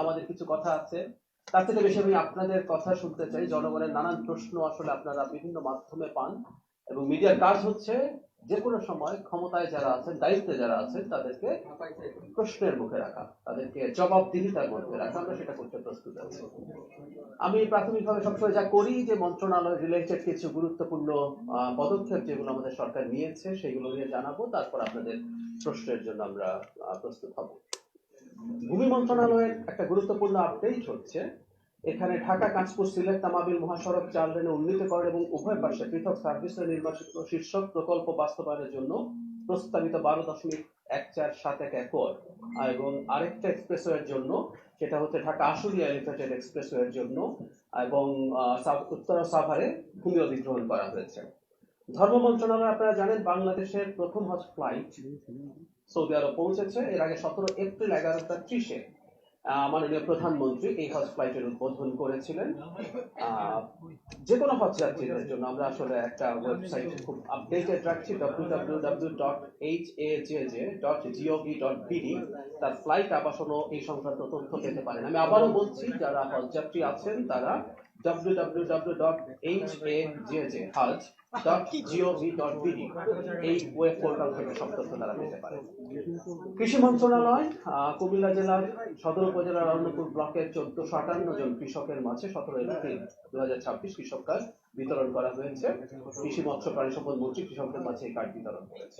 আমাদের কিছু কথা আছে, তার থেকে বেশি আমি আপনাদের কথা শুনতে চাই। জনগণের নানান প্রশ্ন আসলে আপনারা বিভিন্ন মাধ্যমে পান এবং মিডিয়ার কাজ হচ্ছে যে কোনো সময় ক্ষমতায় যারা আছেন, দায়িত্বে যারা আছেন, তাদেরকে প্রশ্নের মুখে রাখা, তাদেরকে জবাবদিহিতার মধ্যে রাখা। আমরা সেটা করতে প্রস্তুত আছি। আমি প্রাথমিকভাবে সবসময় যা করি যে মন্ত্রণালয় রিলেটেড কিছু গুরুত্বপূর্ণ পদক্ষেপ যেগুলো আমাদের সরকার নিয়েছে সেগুলো নিয়ে জানাবো, তারপর আপনাদের প্রশ্নের জন্য আমরা প্রস্তুত হব। ভূমি মন্ত্রণালয়ের একটা গুরুত্বপূর্ণ আপডেট হচ্ছে এখানে ঢাকা কাঁচপুর সিলেট তামাবিল মহাসড়ক 4 লেনে উন্নীতকরণ এবং উভয় পাশে পৃথক সার্ভিসের নির্বাচিত শীর্ষক প্রকল্প বাস্তবায়নের জন্য প্রস্তাবিত 12.1471 একর এবং আরেকটা এক্সপ্রেসওয়ের জন্য সেটা হচ্ছে ঢাকা আশুলিয়া এলিভেটেড এক্সপ্রেসওয়ের জন্য এবং উত্তরা সাভারে ভূমি অধিগ্রহণ করা হয়েছে। ধর্ম মন্ত্রণালয় আপনারা জানেন বাংলাদেশের প্রথম হজ ফ্লাইট সৌদি আরব পৌঁছেছে। এর আগে 17 এপ্রিল 11:30-এ মাননীয় প্রধানমন্ত্রী এই হজ ফ্লাইটের উদ্বোধন করেছিলেন। যে কোনো হজ যাত্রীদের জন্য আমরা আসলে একটা ওয়েবসাইট খুব আপডেটেড রাখছি, www.hajj.gov.bd। তার ফ্লাইট আবাসনও এই সংক্রান্ত তথ্য পেতে পারেন। আমি আবারও বলছি, যারা হজ যাত্রী আছেন তারা www.hajj.gov.bd এই ওয়েব পোর্টাল থেকে সব তথ্য তারা পেতে পারেন। কৃষি মন্ত্রণালয় কুমিল্লা জেলার সদর উপজেলার রৌনপুর ব্লকের 1458 জন কৃষকের মাঝে 17 এপ্রিল 2026 কৃষক কার্ড বিতরণ করা হয়েছে। কৃষি মৎস্য প্রাণী সম্পদ মন্ত্রী কৃষকদের মাঝে এই কার্ড বিতরণ করেছে।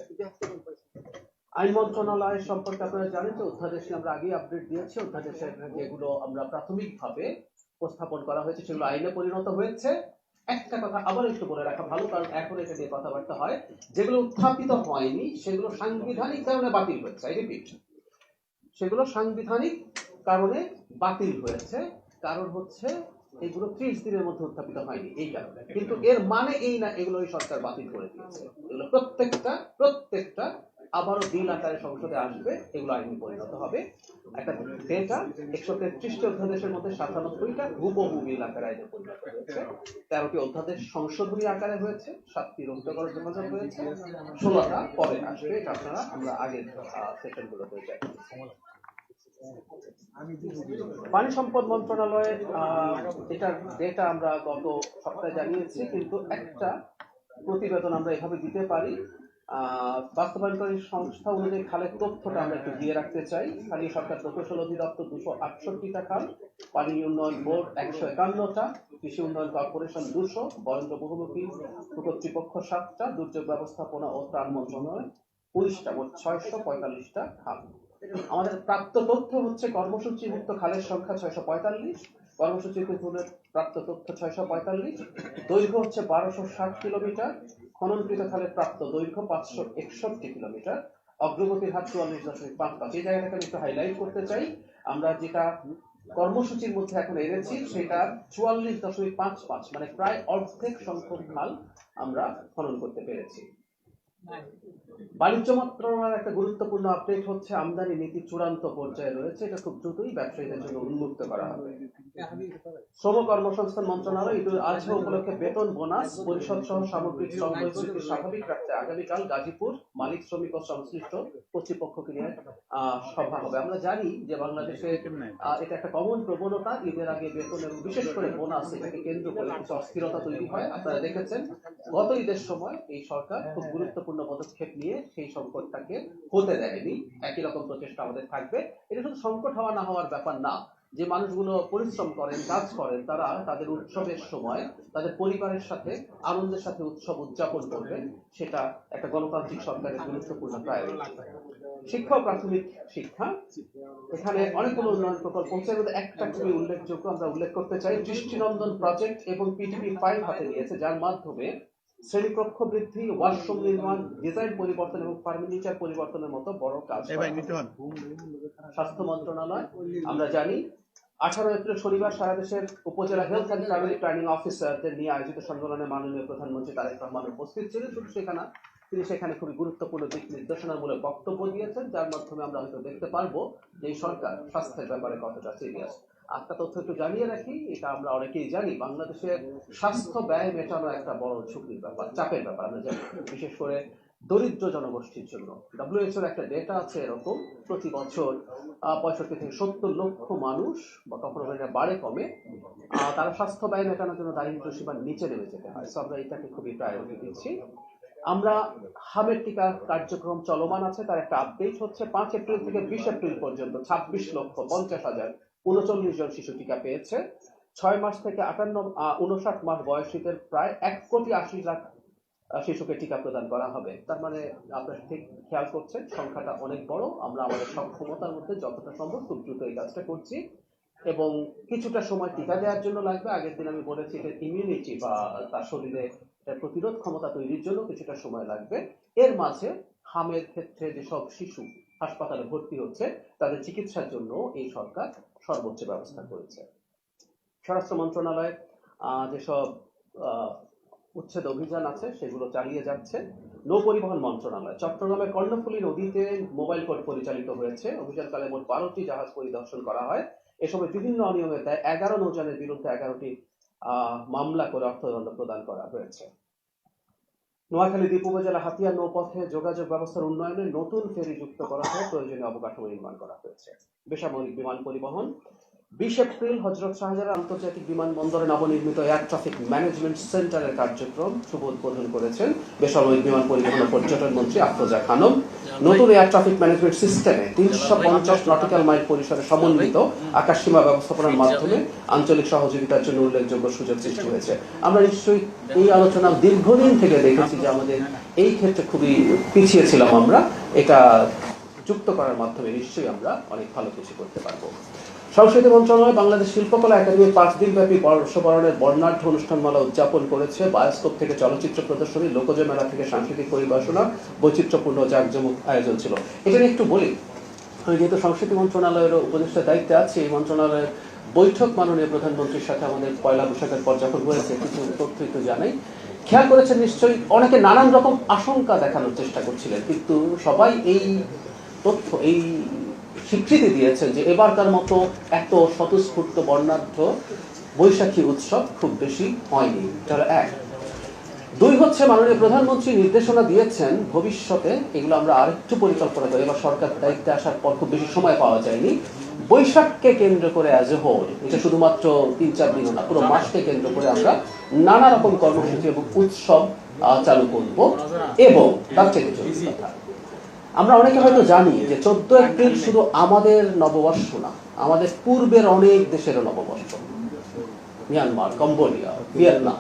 আইন মন্ত্রণালয় সম্পর্কে আপনারা জানেন যে অধ্যাদেশ আমরা আগেই আপডেট দিয়েছি। অধ্যাদেশের যেগুলো আমরা প্রাথমিকভাবে উপস্থাপন করা হয়েছে সেগুলো আইনে পরিণত হয়েছে। একটা কথা আবার একটু বলে রাখা ভালো, কারণ এখন এটা নিয়ে কথাবার্তা হয়। যেগুলো উত্থাপিত হয়নি সেগুলো সাংবিধানিক কারণে বাতিল হয়েছে। আই রিপিট, সেগুলো সাংবিধানিক কারণে বাতিল হয়েছে। কারণ হচ্ছে এগুলো 30 দিনের মধ্যে উত্থাপিত হয়নি এই কারণে, কিন্তু এর মানে এই না এগুলো সরকার বাতিল করে দিয়েছে। এগুলো প্রত্যেকটা আবারও বিল আকারে সংসদে আসবে, এগুলো আইনে পরিণত হবে। একটা ডেটা 133টি অধ্যাদেশের মধ্যে 97টা হুবহু বিল আকারে আইনে পরিণত হয়েছে, 13টি অধ্যাদেশ সংশোধনী আকারে হয়েছে, 7টি রহিত করার যোগাযোগ হয়েছে, 16টা পরে আসবে। এটা আপনারা আমরা আগের সেশনগুলোতে যাই। পানি সম্পদ মন্ত্রণালয়ের এটার ডেটা আমরা গত সপ্তাহে জানিয়েছি, কিন্তু একটা প্রতিবেদন আমরা এভাবে দিতে পারি। বাস্তবায়নকারী সংস্থা অনুযায়ী খালের তথ্যটা আমরা একটু দিয়ে রাখতে চাই। স্থানীয় সরকার প্রকৌশল অধিদপ্তর 268টা খাল, পানি উন্নয়ন বোর্ড 151টা, কৃষি উন্নয়ন কর্পোরেশন 200, বরেন্দ্র বহুমুখী কর্তৃপক্ষ 7টা, দুর্যোগ ব্যবস্থাপনা ও ত্রাণ মন্ত্রণালয় 19টা, মোট 645টা খাল। আমাদের প্রাপ্ত তথ্য হচ্ছে কর্মসূচিভুক্ত খালের সংখ্যা 645, কর্মসূচিতে প্রাপ্ত তথ্য 645, দৈর্ঘ্য হচ্ছে 1260 কিলোমিটার, খননকৃত খালের প্রাপ্ত দৈর্ঘ্য 561 কিলোমিটার, অগ্রগতির হার 44.55। এই জায়গাটাকে আমি একটু হাইলাইট করতে চাই। আমরা যেটা কর্মসূচির মধ্যে এখন এনেছি সেটা 44.55, মানে প্রায় অর্ধেক সংখ্যক খাল আমরা খনন করতে পেরেছি। বাণিজ্য মন্ত্রণালয়ের একটা গুরুত্বপূর্ণ আপডেট হচ্ছে আমদানি নীতি চূড়ান্ত পর্যায়ে রয়েছে। এটা খুব দ্রুতই ব্যবসায়ীদের জন্য উন্মুক্ত করা হবে। শ্রম কর্মসংস্থান মন্ত্রণালয় ঈদুল আজহা উপলক্ষে বেতন, বোনাস পরিশোধ সহ সামগ্রিক শ্রম পরিস্থিতি স্বাভাবিক রাখতে আগামীকাল গাজীপুর মালিক শ্রমিক ও সংশ্লিষ্ট কর্তৃপক্ষকে নিয়ে সভা হবে। আমরা জানি যে বাংলাদেশে এটা একটা কমন প্রবণতা, ঈদের আগে বেতন এবং বিশেষ করে বোনাস এটাকে কেন্দ্র করে কিছু অস্থিরতা তৈরি হয়। আপনারা দেখেছেন গত ঈদের সময় এই সরকার খুব গুরুত্বপূর্ণ পদক্ষেপ নিয়ে সেই সংকটটাকে হতে দেয়নি। একই রকম প্রচেষ্টা আমাদের থাকবে। এটা শুধু সংকট হওয়া না হওয়ার ব্যাপার না, যে মানুষগুলো পরিশ্রম করেন, কাজ করেন, তারা তাদের উৎসবের সময় তাদের পরিবারের সাথে আনন্দের সাথে উৎসব উদযাপন করবেন, সেটা একটা গণতান্ত্রিক সরকারের গুরুত্বপূর্ণ প্রায়োরিটি। শিক্ষা ও প্রাথমিক শিক্ষা, এখানে অনেকগুলো উন্নয়ন প্রকল্প হচ্ছে, এর মধ্যে একটা খুবই উল্লেখযোগ্য আমরা উল্লেখ করতে চাই। দৃষ্টিনন্দন প্রজেক্ট এবং পিডিপি 5 হাতে নিয়েছে, যার মাধ্যমে শ্রেণীকক্ষ বৃদ্ধি, ওয়াশরুম নির্মাণ, ডিজাইন পরিবর্তন এবং ফার্নিচার পরিবর্তনের মতো বড় কাজ। স্বাস্থ্য মন্ত্রণালয়, আমরা জানি 18 এপ্রিল শনিবার সারা দেশের উপজেলা হেলথ অ্যান্ড ফ্যামিলি প্ল্যানিং অফিসারদের নিয়ে আয়োজিত সম্মেলনে মাননীয় প্রধানমন্ত্রী তারেক রহমান উপস্থিত ছিলেন। শুধু তিনি সেখানে খুবই গুরুত্বপূর্ণ দিক নির্দেশনামূলক বক্তব্য দিয়েছেন, যার মাধ্যমে আমরা হয়তো দেখতে পারবো যে এই সরকার স্বাস্থ্যের ব্যাপারে কতটা সিরিয়াস। একটা তথ্য একটু জানিয়ে রাখি, এটা আমরা অনেকেই জানি, বাংলাদেশের স্বাস্থ্য ব্যয় মেটানো একটা বড় ঝুঁকির ব্যাপার, চাপের ব্যাপার। আমরা জানি বিশেষ করে দরিদ্র জনগোষ্ঠীর জন্য। WHO একটা ডেটা আছে এরকম, প্রতি বছর 65 থেকে 70 লক্ষ মানুষ, বা কখনো এটা বাড়ে কমে, তারা স্বাস্থ্য ব্যয় মেটানোর জন্য দারিদ্র্য সীমার নিচে নেমে যেতে হয়। সো আমরা এটাকে খুবই প্রায়োরিটি দিচ্ছি। আমরা হামের টিকা কার্যক্রম চলমান আছে, তার একটা আপডেট হচ্ছে 5 এপ্রিল থেকে 20 এপ্রিল পর্যন্ত 26,50,039 জন শিশু টিকা পেয়েছে। 6 মাস থেকে 59 মাস বয়সীদের প্রায় 1,80,00,000 শিশুকে টিকা প্রদান করা হবে। তার মানে আপনারা ঠিক খেয়াল করছেন সংখ্যাটা অনেক বড়। আমরা আমাদের সক্ষমতার মধ্যে যতটা সম্ভব খুব দ্রুত এই কাজটা করছি, এবং কিছুটা সময় টিকা দেওয়ার জন্য লাগবে। আগের দিন আমি বলেছি এটা ইমিউনিটি বা তার শরীরে প্রতিরোধ ক্ষমতা তৈরির জন্য কিছুটা সময় লাগবে। এর মাঝে হামের ক্ষেত্রে যেসব শিশু হাসপাতালে ভর্তি হচ্ছে তাদের চিকিৎসার জন্য এই সরকার সর্বোচ্চ ব্যবস্থা করেছে। স্বরাষ্ট্র মন্ত্রণালয় যেসব উচ্ছেদ অভিযান আছে সেগুলো চালিয়ে যাচ্ছে। নৌ পরিবহন মন্ত্রণালয় চট্টগ্রামের কর্ণফুলী নদীতে মোবাইল কোর্ট পরিচালিত হয়েছে। অভিযানকালে মোট 12টি জাহাজ পরিদর্শন করা হয়। এ সময় বিভিন্ন অনিয়মের দায়ে 11 নৌযানের বিরুদ্ধে 11টি মামলা করে অর্থদণ্ড প্রদান করা হয়েছে। নোয়াখালী দ্বীপ উপজেলা হাতিয়ার নৌপথে যোগাযোগ ব্যবস্থার উন্নয়নে নতুন ফেরি যুক্ত করা হয়, প্রয়োজনীয় অবকাঠামো নির্মাণ করা হয়েছে। বেসামরিক বিমান পরিবহন 20 এপ্রিল হযরত শাহজালাল আন্তর্জাতিক বিমানবন্দরে নবনির্মিত এয়ার ট্রাফিক ম্যানেজমেন্ট সেন্টারের কার্যক্রম শুভ উদ্বোধন করেছেন বেসামরিক বিমান পরিবহন ও পর্যটন মন্ত্রী আফরোজা খানম। নতুন এয়ার ট্রাফিক ম্যানেজমেন্ট সিস্টেমে 350 নটিক্যাল মাইল পরিসরে সমন্বিত আকাশসীমা ব্যবস্থাপনার মাধ্যমে আঞ্চলিক সহযোগিতার জন্য উল্লেখযোগ্য সুযোগ সৃষ্টি হয়েছে। আমরা নিশ্চয়ই এই আলোচনা দীর্ঘদিন থেকে দেখেছি যে আমাদের এই ক্ষেত্রে খুবই পিছিয়ে ছিলাম আমরা। এটা যুক্ত করার মাধ্যমে নিশ্চয়ই আমরা অনেক ভালো কিছু করতে পারবো। সংস্কৃতি মন্ত্রণালয় বাংলাদেশ শিল্পকলা একাডেমি 5 দিনব্যাপী বর্ষবরণের বর্ণাঢ্য অনুষ্ঠানমালা উদযাপন করেছে। বায়োস্কোপ থেকে চলচ্চিত্র প্রদর্শনী, লোকজ মেলা থেকে সাংস্কৃতিক পরিবেশনা, বৈচিত্র্যপূর্ণ জাঁকজমক আয়োজন ছিল। এটা নিয়ে একটু বলি, আমি যেহেতু সংস্কৃতি মন্ত্রণালয়ের উপদেষ্টার দায়িত্বে আছি, এই মন্ত্রণালয়ের বৈঠক মাননীয় প্রধানমন্ত্রীর সাথে আমাদের পয়লা বৈশাখের পর যখন হয়েছে, কিছু তথ্য একটু জানাই। খেয়াল করেছেন নিশ্চয়ই, অনেকে নানান রকম আশঙ্কা দেখানোর চেষ্টা করছিলেন, কিন্তু সবাই এই তথ্য, এই স্বীকৃতি দিয়েছেন যে এবারকার মতো এত স্বতঃস্ফূর্ত বর্ণাঢ্য বৈশাখী উৎসব খুব বেশি হয়নি। তাহলে 1। 2 হচ্ছে মাননীয় প্রধানমন্ত্রী নির্দেশনা দিয়েছেন ভবিষ্যতে এগুলো আমরা আরেকটু পরিকল্পনা করি। এবার সরকার দায়িত্বে আসার পর খুব বেশি সময় পাওয়া যায়নি। বৈশাখকে কেন্দ্র করে অ্যাজ এ হোল, এটা শুধুমাত্র 3-4 দিন না, পুরো মাসকে কেন্দ্র করে আমরা নানা রকম কর্মসূচি এবং উৎসব চালু করব। এবং তার চেয়ে কথা, আমরা অনেকে হয়তো জানি যে 14 এপ্রিল শুধু আমাদের নববর্ষ না, আমাদের পূর্বের অনেক দেশেরও নববর্ষ। মিয়ানমার, কম্বোডিয়া, ভিয়েতনাম,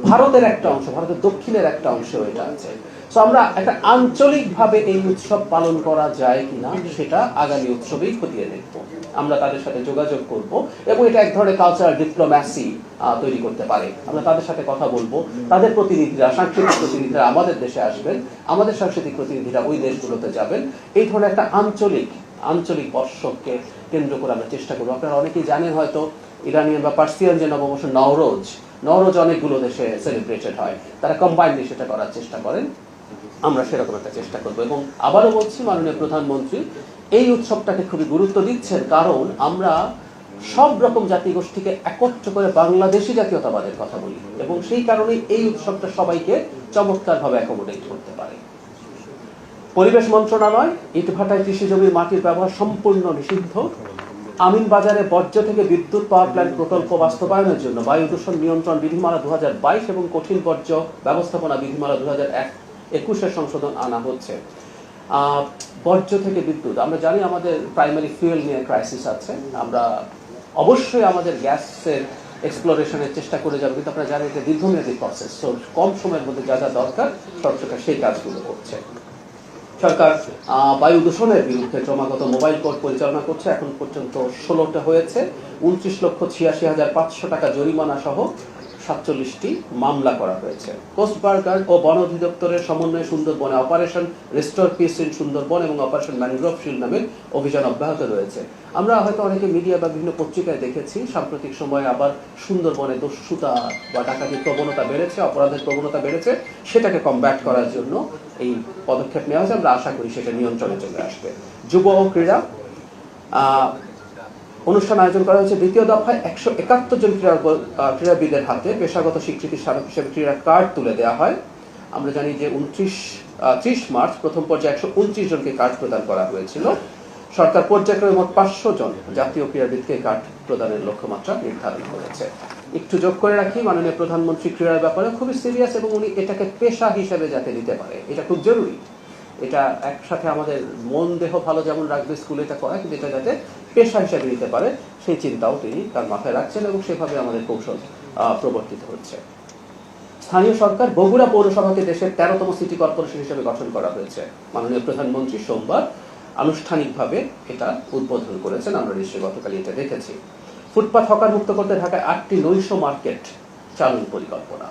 ভারতের একটা অংশ, ভারতের দক্ষিণের একটা অংশ এটা আছে। তো আমরা একটা আঞ্চলিকভাবে এই উৎসব পালন করা যায় কিনা সেটা আগামী উৎসবেই খতিয়ে দেখব। আমরা তাদের সাথে যোগাযোগ করব এবং এটা এক ধরনের কালচারাল ডিপ্লোম্যাসি তৈরি করতে পারে। আমরা তাদের সাথে কথা বলবো, তাদের প্রতিনিধিরা, সাংস্কৃতিক প্রতিনিধিরা আমাদের দেশে আসবেন, আমাদের সাংস্কৃতিক প্রতিনিধিরা ওই দেশগুলোতে যাবেন। এই ধরনের একটা আঞ্চলিক বর্ষকে কেন্দ্র করে আমরা চেষ্টা করবো। আপনারা অনেকেই জানেন হয়তো ইরানিয়ান বা পার্সিয়ান যে নববর্ষ নওরোজ অনেকগুলো দেশে সেলিব্রেটেড হয়, তারা কম্বাইন্ডলি সেটা করার চেষ্টা করেন। আমরা সেরকম একটা চেষ্টা করবো। এবং আবারও বলছি, মাননীয় প্রধানমন্ত্রী এই উৎসবটাকে খুবই গুরুত্ব দিচ্ছেন, কারণ আমরা সব রকম জাতিগোষ্ঠীকে একত্র করে বাংলাদেশি জাতীয়তাবাদের কথা বলি, এবং সেই কারণেই এই উৎসবটা সবাইকে চমৎকারভাবে অ্যাকোমোডেট করতে পারে। পরিবেশ মন্ত্রণালয় ইটভাটায় কৃষি জমির মাটির ব্যবহার সম্পূর্ণ নিষিদ্ধ। আমিনবাজারে বর্জ্য থেকে বিদ্যুৎ পাওয়ার প্ল্যান্ট প্রকল্প বাস্তবায়নের জন্য বায়ু দূষণ নিয়ন্ত্রণ বিধিমালা 2022 এবং কঠিন বর্জ্য ব্যবস্থাপনা বিধিমালা 2021 সংশোধন আনা হচ্ছে। বর্জ্য থেকে বিদ্যুৎ, আমরা জানি আমাদের প্রাইমারি ফুয়েল নিয়ে ক্রাইসিস আছে। আমরা অবশ্যই আমাদের গ্যাসের এক্সপ্লোরেশনের চেষ্টা করে যাবো, কিন্তু আপনারা জানেন এটা দীর্ঘমেয়াদী প্রসেস। তো কম সময়ের মধ্যে যা যা দরকার সরকার সেই কাজগুলো করছে। সরকার বায়ু দূষণের বিরুদ্ধে ক্রমাগত মোবাইল কোর্ট পরিচালনা করছে। এখন পর্যন্ত 16টা হয়েছে। 29,86,500 টাকা জরিমানা সহ 47টি মামলা করা হয়েছে। কোস্টগার্ড ও বন অধিদপ্তরের সমন্বয়ে সুন্দরবনে operation restore piece in Sundarban এবং অপারেশন ম্যানগ্রোভ শিল্ড নামে অভিযান অব্যাহত রয়েছে। আমরা হয়তো অনেকে মিডিয়া বা বিভিন্ন পত্রিকায় দেখেছি সাম্প্রতিক সময়ে আবার সুন্দরবনে দস্যুতা বা ডাকাতির প্রবণতা বেড়েছে, অপরাধের প্রবণতা বেড়েছে। সেটাকে কমব্যাট করার জন্য এই পদক্ষেপ নেওয়া হয়েছে। আমরা আশা করি সেটা নিয়ন্ত্রণে চলে আসবে। যুব ও ক্রীড়া অনুষ্ঠান আয়োজন করা হয়েছে। দ্বিতীয় দফায় 171 জন ক্রীড়াবিদের হাতে পেশাগত স্বীকৃতির স্মারক হিসেবে ক্রীড়া কার্ড তুলে দেওয়া হয়। আমরা জানি যে 29 30 মার্চ প্রথম পর্যায়ে 129 জনকে কার্ড প্রদান করা হয়েছিল। সরকার পর্যায়ক্রমে মোট 500 জন জাতীয় ক্রীড়াবিদকে কার্ড প্রদানের লক্ষ্যমাত্রা নির্ধারণ করেছে। একটু যোগ করে রাখি, মাননীয় প্রধানমন্ত্রী ক্রীড়ার ব্যাপারে খুবই সিরিয়াস এবং উনি এটাকে পেশা হিসেবে যাতে নিতে পারে, এটা খুব জরুরি। এটা একসাথে আমাদের মন দেহ ভালো যেমন রাখবে স্কুলে এটা করা, কিন্তু এটা যাতে পেশা হিসেবে নিতে পারে সেই চিন্তাও তিনি তার মাথায় রাখছেন এবং সেভাবে আমাদের কৌশল প্রবর্তিত হচ্ছে। স্থানীয় সরকার বগুড়া পৌরসভাকে দেশের 13তম সিটি কর্পোরেশন হিসেবে গঠন করা হয়েছে। মাননীয় প্রধানমন্ত্রী সোমবার আনুষ্ঠানিকভাবে এটা উদ্বোধন করেছেন, আমরা নিশ্চয়ই গতকালই এটা দেখেছি। ফুটপাত হকার মুক্ত করতে ঢাকায় 8টি নৈশ মার্কেট চালুর পরিকল্পনা।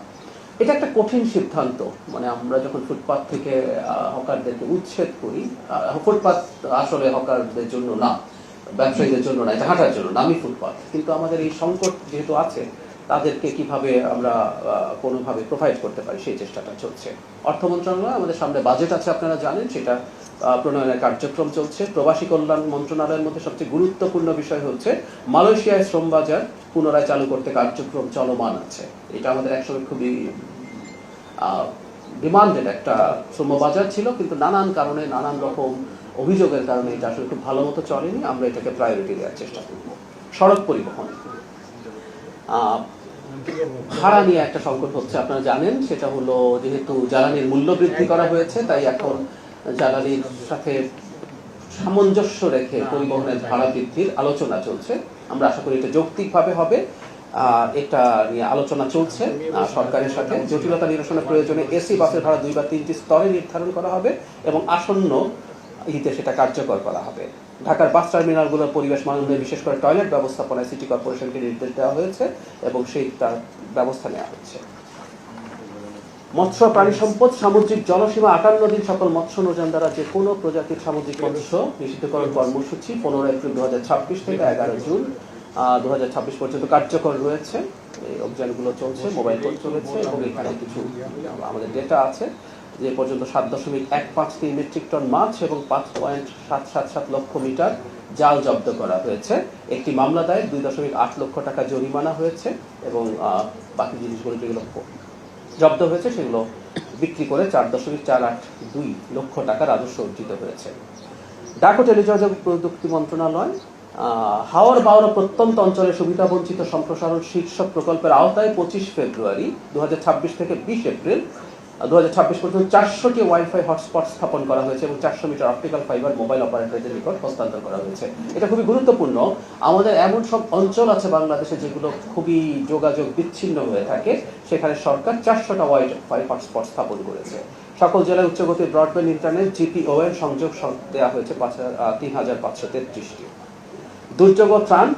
এটা একটা কঠিন সিদ্ধান্ত, মানে আমরা যখন ফুটপাত থেকে হকারদেরকে উচ্ছেদ করি, ফুটপাত আসলে হকারদের জন্য না, ব্যবসায়ীদের জন্য না, এটা হাঁটার জন্য নামই ফুটপাত, কিন্তু আমাদের এই সংকট যেহেতু আছে তাদেরকে কিভাবে আমরা কোনোভাবে প্রোভাইড করতে পারি সেই চেষ্টাটা চলছে। অর্থ মন্ত্রণালয় আমাদের সামনে বাজেট আছে, আপনারা জানেন, সেটা প্রণয়নের কার্যক্রম চলছে। প্রবাসী কল্যাণ মন্ত্রণালয়ের মধ্যে সবচেয়ে গুরুত্বপূর্ণ বিষয় হচ্ছে মালয়েশিয়ায় শ্রম বাজার পুনরায় চালু করতে কার্যক্রম চলমান আছে। এটা আমাদের একসময় খুবই ডিমান্ডেড একটা শ্রম বাজার ছিল, কিন্তু নানান কারণে, নানান রকম অভিযোগের কারণে এটা আসলে খুব ভালো মতো চলেনি। আমরা এটাকে প্রায়োরিটি দেওয়ার চেষ্টা করব। সড়ক পরিবহন ভাড়া নিয়ে একটা সংকট হচ্ছে, আপনারা জানেন, সেটা হলো যেহেতু জ্বালানির মূল্য বৃদ্ধি করা হয়েছে, তাই এখন জ্বালানির সাথে সামঞ্জস্য রেখে পরিবহনের ভাড়া বৃদ্ধির আলোচনা চলছে। আমরা আশা করি এটা যৌক্তিকভাবে হবে। এটা নিয়ে আলোচনা চলছে সরকারের সাথে। জটিলতা নিরসনের প্রয়োজনে এসি বাসের ভাড়া 2 বা 3টি স্তরে নির্ধারণ করা হবে এবং আসন্ন ঈদে সেটা কার্যকর করা হবে। ঢাকার বাস টার্মিনালগুলোর পরিবেশ মানদণ্ডে বিশেষ করে টয়লেট ব্যবস্থাপনায় সিটি কর্পোরেশনকে নির্দেশ দেওয়া হয়েছে এবং তার ব্যবস্থা নেওয়া হচ্ছে। মৎস্য প্রাণী সম্পদ সামুদ্রিক জলসীমা 58 দিন সকল মৎস্য নৌযান দ্বারা যে কোনো প্রজাতির সামুদ্রিক মৎস্য নিষিদ্ধকরণ কর্মসূচি 15 এপ্রিল 2026 থেকে 11 জুন 2026 পর্যন্ত কার্যকর রয়েছে। এই অভিযানগুলো চলছে, মোবাইল কোড চলেছে এবং এখানে কিছু আমাদের ডেটা আছে। যে পর্যন্ত 7.153 মেট্রিক টন মাছ এবং 5.777 লক্ষ মিটার জাল জব্দ করা হয়েছে। একটি মামলা দায়ের 2.8 লক্ষ টাকা জরিমানা হয়েছে এবং বাকি জিনিসগুলো যেগুলো জব্দ হয়েছে সেগুলো বিক্রি করে 4.482 লক্ষ টাকা রাজস্ব অর্জিত হয়েছে। ডাক ও টেলিযোগাযোগ প্রযুক্তি মন্ত্রণালয় হাওর বাওর প্রত্যন্ত অঞ্চলের সুবিধাবঞ্চিত সম্প্রসারণ শীর্ষক প্রকল্পের আওতায় 25 ফেব্রুয়ারি 2026 থেকে 20 এপ্রিল 2026 পর্যন্ত 400টি ওয়াইফাই হটস্পট স্থাপন করা হয়েছে এবং 400 মিটার অপটিক্যাল ফাইবার মোবাইল অপারেটরদের নিকট হস্তান্তর করা হয়েছে। এটা খুবই গুরুত্বপূর্ণ। আমাদের এমন সব অঞ্চল আছে বাংলাদেশে যেগুলো খুবই যোগাযোগ বিচ্ছিন্ন হয়ে থাকে, সেখানে সরকার 400টা ওয়াইফাই হটস্পট স্থাপন করেছে। সকল জেলায় উচ্চগতির ব্রডব্যান্ড ইন্টারনেট জিপিওএন সংযোগ দেওয়া হয়েছে 3533টি। দুর্যোগ ও ত্রাণ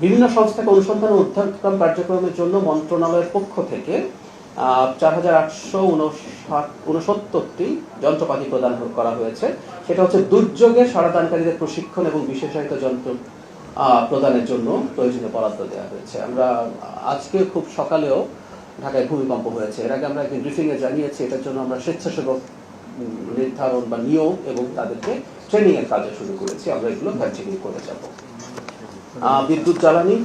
বিভিন্ন সংস্থাকে অনুসন্ধান ও উদ্ধার কার্যক্রমের জন্য মন্ত্রণালয়ের পক্ষ থেকে 4869টি যন্ত্রপাতি প্রদান করা হয়েছে। সেটা হচ্ছে দুর্যোগে সারাদানকারীদের প্রশিক্ষণ এবং বিশেষায়িত যন্ত্র প্রদানের জন্য প্রয়োজনীয় বরাদ্দ দেওয়া হয়েছে। আমরা আজকে খুব সকালেও ঢাকায় ভূমিকম্প হয়েছে, এর আগে আমরা একদিন ব্রিফিংয়ে জানিয়েছি। এটার জন্য আমরা স্বেচ্ছাসেবক নির্ধারণ বা নিয়োগ এবং তাদেরকে ট্রেনিং এর কাজে শুরু করেছি। আমরা এগুলো কন্টিনিউ করে যাব। বিদ্যুৎ জ্বালানি,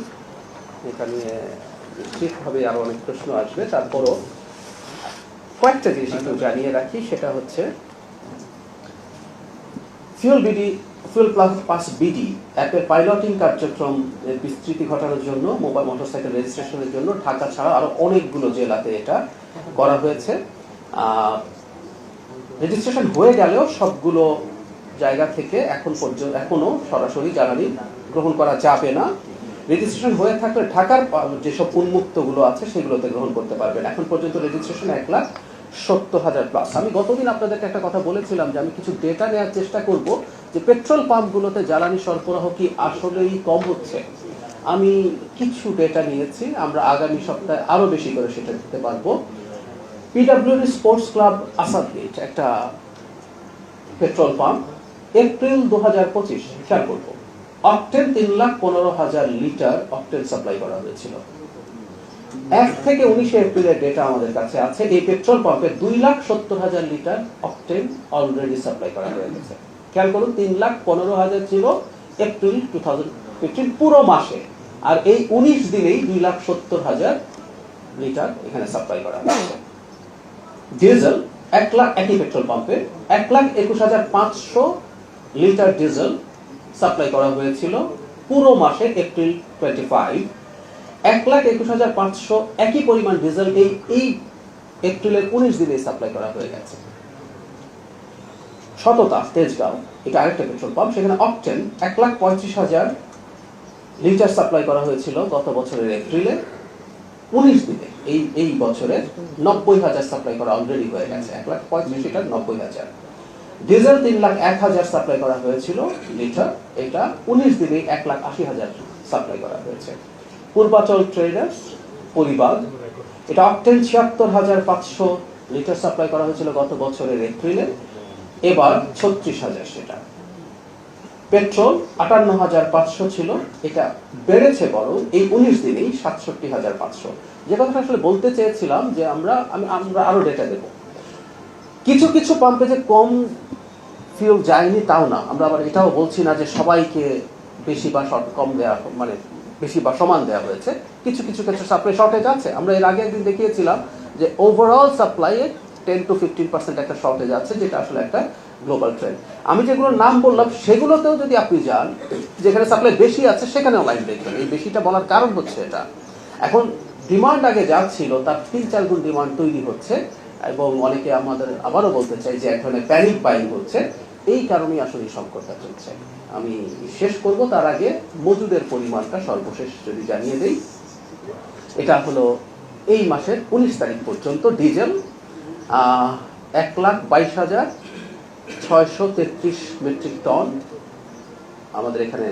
এখানে নিশ্চিতভাবে আরো অনেক প্রশ্ন আসবে, তারপরও কয়েকটা জিনিস একটু জানিয়ে রাখি। সেটা হচ্ছে ফুয়েল পাস বিডি অ্যাপের পাইলটিং কার্যক্রম বিস্তৃতি ঘটানোর জন্য মোবাইল মোটরসাইকেল রেজিস্ট্রেশনের জন্য ঢাকা ছাড়া আরো অনেকগুলো জেলাতে এটা করা হয়েছে। রেজিস্ট্রেশন হয়ে গেলেও সবগুলো জায়গা থেকে এখনো সরাসরি জ্বালানি গ্রহণ করা যাবে না। রেজিস্ট্রেশন হয়ে থাকলে ঢাকার যেসব উন্মুক্তগুলো আছে সেগুলোতে গ্রহণ করতে পারবেন। এখন পর্যন্ত রেজিস্ট্রেশন 1,70,000 প্লাস। আমি গতদিন আপনাদেরকে একটা কথা বলেছিলাম যে আমি কিছু ডেটা নেওয়ার চেষ্টা করব যে পেট্রোল পাম্পগুলোতে জ্বালানি সরবরাহ কি আসলেই কম হচ্ছে। আমি কিছু ডেটা নিয়েছি, আমরা আগামী সপ্তাহে আরো বেশি করে সেটা দিতে পারবো। পিডব্লিউডি স্পোর্টস ক্লাব আসাদগেট একটা পেট্রোল পাম্প, এপ্রিল 2025 খেয়াল করবো, অকটেন 3,15,000 লিটার অকটেন সাপ্লাই করা হয়েছিল। 1 থেকে 19 এপ্রিলের ডেটা আমাদের কাছে আছে। এই পেট্রোল পাম্পে 2,70,000 লিটার অকটেন অলরেডি সাপ্লাই করা হয়ে গেছে। খেয়াল করুন, 3,15,000 ছিল এপ্রিল 2015 পুরো মাসে, আর এই 19 দিনেই 2,70,000 লিটার এখানে সাপ্লাই করা হয়েছে। ডিজেল 1 লাখ একই পেট্রোল পাম্পে 1,21,500 লিটার ডিজেল সাপ্লাই করা হয়েছিল পুরো মাসে এপ্রিল 25। 1,21,500 একই পরিমাণ ডিজেল এই এপ্রিলের 19 দিনে সাপ্লাই করা হয়ে গেছে। সততা তেজগাঁও, এটা আরেকটা পেট্রোল পাম্প, সেখানে অকটেন 1,35,000 লিটার সাপ্লাই করা হয়েছিল গত বছরের এপ্রিলে। 19 দিনে এই বছরের 90,000 সাপ্লাই করা অলরেডি হয়ে গেছে। 1,35,000 লিটার 90,000। ডিজেল 3,01,000 সাপ্লাই করা হয়েছিল লিটার, এটা 19 দিনে 1,80,000 সাপ্লাই করা হয়েছে। পূর্বাচল ট্রেডার্স পরিবার, এটা অকটেন 76,500 লিটার সাপ্লাই করা হয়েছিল গত বছরের এপ্রিলে, এবার 36,000 সেটা। পেট্রোল 58,500 ছিল, এটা বেড়েছে বড় এই 19 দিনেই 67,500। যে কথাটা আসলে বলতে চেয়েছিলাম যে আমরা আরো ডেটা দেব। কিছু কিছু পাম্পে যে কম ফিউল যায়নি তাও না, আমরা আবার এটাও বলছি না যে সবাইকে বেশি বা কম দেওয়া, মানে বেশি বা সমান দেওয়া হয়েছে। কিছু কিছু ক্ষেত্রে সাপ্লাই শর্টেজ আছে। আমরা এর আগে একদিন দেখিয়েছিলাম যে ওভারঅল সাপ্লাইয়ে 10 to 15% একটা শর্টেজ আছে, যেটা আসলে একটা গ্লোবাল ট্রেন্ড। আমি যেগুলোর নাম বললাম সেগুলোতেও যদি আপনি যান, যেখানে সাপ্লাই বেশি আছে সেখানেও লাইন দেখবেন। এই বেশিটা বলার কারণ হচ্ছে এটা, এখন ডিমান্ড আগে যা ছিল তার 3-4 গুণ ডিমান্ড তৈরি হচ্ছে, এবং অনেকে আমাদের আবারও বলতে চাই যে এক ধরনের প্যানিক বাইং হচ্ছে। এই কারণেই আসলে এই সংকটটা চলছে। আমি শেষ করব তার আগে মজুদের পরিমাণটা সর্বশেষ যদি জানিয়ে দেই। এটা হলো এই মাসের 19 তারিখ পর্যন্ত ডিজেল 1,22,633 মেট্রিক টন আমাদের এখানে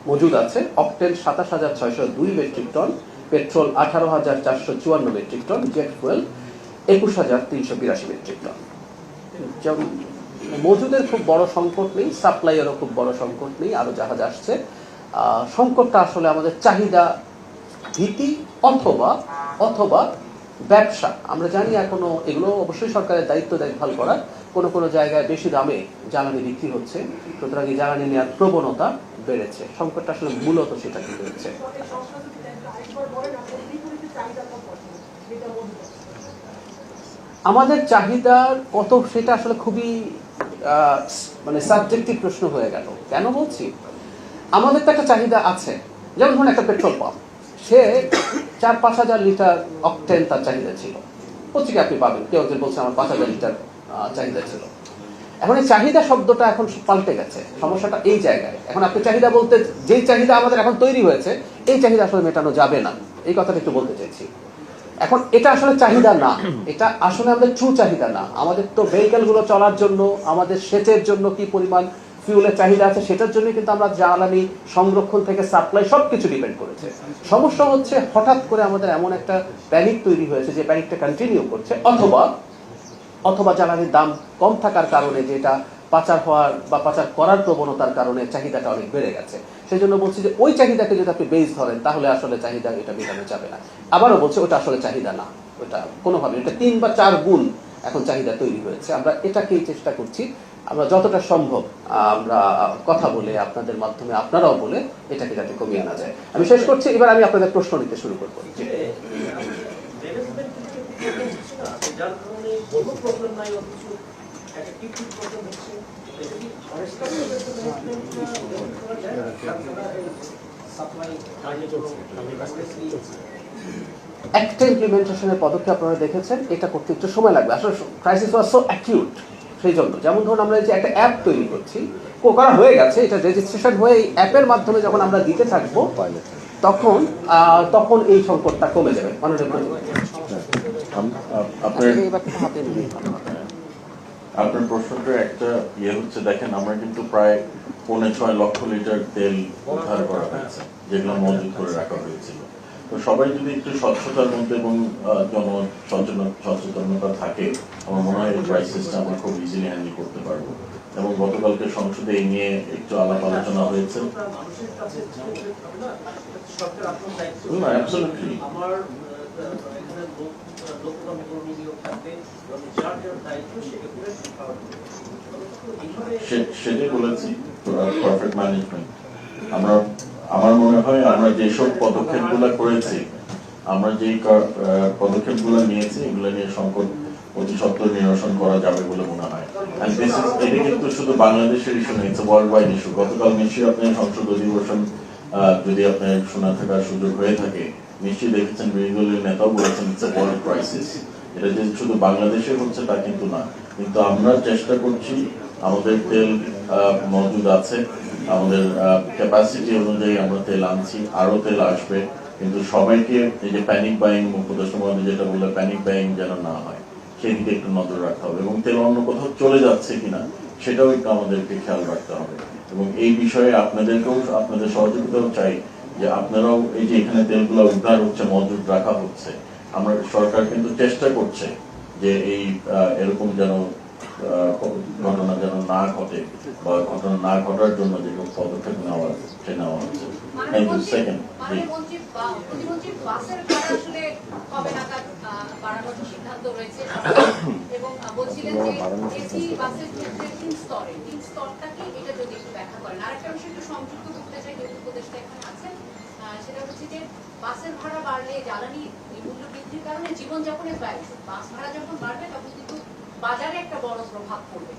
মজুদ আছে। Octane 27,602 metric ton, petrol 18,454 metric ton, jet fuel 21,382 metric ton. মজুদের খুব বড় সংকট নেই, সাপ্লাইয়েরও খুব বড় সংকট নেই, আরো জাহাজ আসছে। সংকটটা আসলে আমাদের চাহিদা ভীতি অথবা ব্যবসা। আমরা জানি এখনো এগুলো অবশ্যই সরকারের দায়িত্ব দেখভাল করার, কোনো জায়গায় বেশি দামে জ্বালানি বিক্রি হচ্ছে, সুতরাং এই জ্বালানি নেওয়ার প্রবণতা বেড়েছে। সংকটটা আসলে মূলত সেটা কি হচ্ছে। আমাদের চাহিদার কত সেটা আসলে খুবই মানে সাবজেক্টিভ প্রশ্ন হয়ে গেল। কেন বলছি, আমাদের তো একটা চাহিদা আছে। যেমন ধরুন একটা পেট্রোল পাম্প, সে 4-5 হাজার লিটার অকটেন তার চাহিদা ছিল। পত্রিকা আপনি পাবেন, কেউ একজন বলছে আমার 5,000 লিটার চাহিদা ছিল। এখন এই চাহিদা শব্দটা এখন পাল্টে গেছে, সমস্যাটা এই জায়গায়। এখন আপনি চাহিদা বলতে যেই চাহিদা আমাদের এখন তৈরি হয়েছে, এই চাহিদা আসলে মেটানো যাবে না, এই কথাটা একটু বলতে চাইছি। এখন এটা আসলে চাহিদা না, এটা আসলে আমাদের ট্রু চাহিদা না। আমাদের তো ভেহিকেল গুলো চলার জন্য, আমাদের সেচের জন্য কি পরিমাণ ফিউলের চাহিদা আছে সেটার জন্য কিন্তু আমরা জ্বালানি সংরক্ষণ থেকে সাপ্লাই সবকিছু ডিপেন্ড করেছে। সমস্যা হচ্ছে হঠাৎ করে আমাদের এমন একটা প্যানিক তৈরি হয়েছে যে প্যানিকটা কন্টিনিউ করছে, অথবা জ্বালানির দাম কম থাকার কারণে, যেটা পাচার হওয়ার বা পাচার করার প্রবণতার কারণে চাহিদাটা অনেক বেড়ে গেছে। সেই জন্য বলছি যে ওই চাহিদাকে যদি আপনি বেস ধরেন তাহলে আসলে চাহিদা এটা মেটানো যাবে না। আবারও বলছি ওটা আসলে চাহিদা না, ওটা কোনোভাবে, এটা 3 বা 4 গুণ এখন চাহিদা তৈরি হয়েছে। আমরা এটাকেই চেষ্টা করছি, আমরা যতটা সম্ভব আমরা কথা বলে, আপনাদের মাধ্যমে আপনারাও বলে এটাকে যাতে কমিয়ে আনা যায়। আমি শেষ করছি, এবার আমি আপনাদের প্রশ্ন নিতে শুরু করবো। একটা ইমপ্লিমেন্টেশনের পদক্ষেপ আপনারা দেখেছেন, এটা করতে একটু সময় লাগবে। আসলে ক্রাইসিস ওয়াজ সো অ্যাকিউট, সেই জন্য যেমন ধরুন আমরা যে একটা অ্যাপ তৈরি করছি, করা হয়ে গেছে, এটা রেজিস্ট্রেশন হয়ে এই অ্যাপের মাধ্যমে যখন আমরা দিতে থাকবো তখন এই সংকটটা কমে যাবে। আপনার প্রশ্নটার একটা হচ্ছে, দেখেন আমরা কিন্তু প্রায় 5.6 লক্ষ লিটার তেল উদ্ধার করা হয়েছে, যেগুলো মজুত করে রাখা হয়েছিল। তো সবাই যদি একটু স্বচ্ছতার মধ্যে এবং সচেতনতা থাকে, আমার মনে হয় এই ক্রাইসিসটা আমরা খুব ইজিলি হ্যান্ডেল করতে পারবো। এবং গতকালকে সংসদে এই নিয়ে একটু আলাপ আলোচনা হয়েছে। সেটাই বলেছি, পারফেক্ট ম্যানেজমেন্ট। আমার মনে হয় আমরা যেসব পদক্ষেপগুলো করেছি, আমরা যেই পদক্ষেপগুলো নিয়েছি, এগুলো নিয়ে সংকট অতি সত্বর নিরসন করা যাবে বলে মনে হয়। এটা কিন্তু শুধু বাংলাদেশের ইস্যু নয়, ইটস ওয়ার্ল্ড ওয়াইড ইস্যু। গতকাল নিশ্চয়ই আপনি সংসদ অধিবেশন যদি আপনার শোনা থাকার সুযোগ হয়ে থাকে, নিশ্চয়ই দেখেছেন বিরোধী দলের নেতাও বলেছেন ইটস এ ওয়ার্ল্ড ক্রাইসিস। এটা যে শুধু বাংলাদেশে হচ্ছে তা কিন্তু না, কিন্তু আমরা চেষ্টা করছি, আমাদের তেল মজুদ আছে, আমাদের ক্যাপাসিটি অনুযায়ী আমরা তেল আনছি, আরো তেল আসবে, কিন্তু সবাইকে এই যে প্যানিক বাইং, উপদেষ্টা মহোদয় যেটা বললে প্যানিক বাইং যেন না হয় সেদিকে একটু নজর রাখতে হবে, এবং তেল অন্য কোথাও চলে যাচ্ছে কিনা সেটাও একটু আমাদেরকে খেয়াল রাখতে হবে। এবং এই বিষয়ে আপনাদেরকেও, আপনাদের সহযোগিতাও চাই যে আপনারাও এই যে এখানে তেলগুলো উদ্ধার হচ্ছে, মজুদ রাখা হচ্ছে, আমরা সরকার কিন্তু চেষ্টা করছে যে এই এরকম যেন ঘটনা যেন না ঘটে, বা ঘটনা না ঘটার জন্য যে পদক্ষেপ নেওয়া হচ্ছে। Thank you. সেকেন্ড, প্রতিমন্ত্রী বাসের ভাড়া আসলে কবে নাগাদ বাড়ানোর সিদ্ধান্ত রয়েছে এবং বলছিলেন যে এসি বাসের ক্ষেত্রে তিন স্তরটা কি, এটা যদি একটু ব্যাখ্যা করেন। আরেকটা বিষয় একটু সংযুক্ত করতে চাই, যেহেতু উপদেষ্টা এখানে আছেন, সেটা হচ্ছে যে বাসের ভাড়া বাড়লে জ্বালানি মূল্য বৃদ্ধির কারণে জীবনযাপনের ব্যয়, বাস ভাড়া যখন বাড়বে তখন কিন্তু বাজারে একটা বড় প্রভাব পড়বে।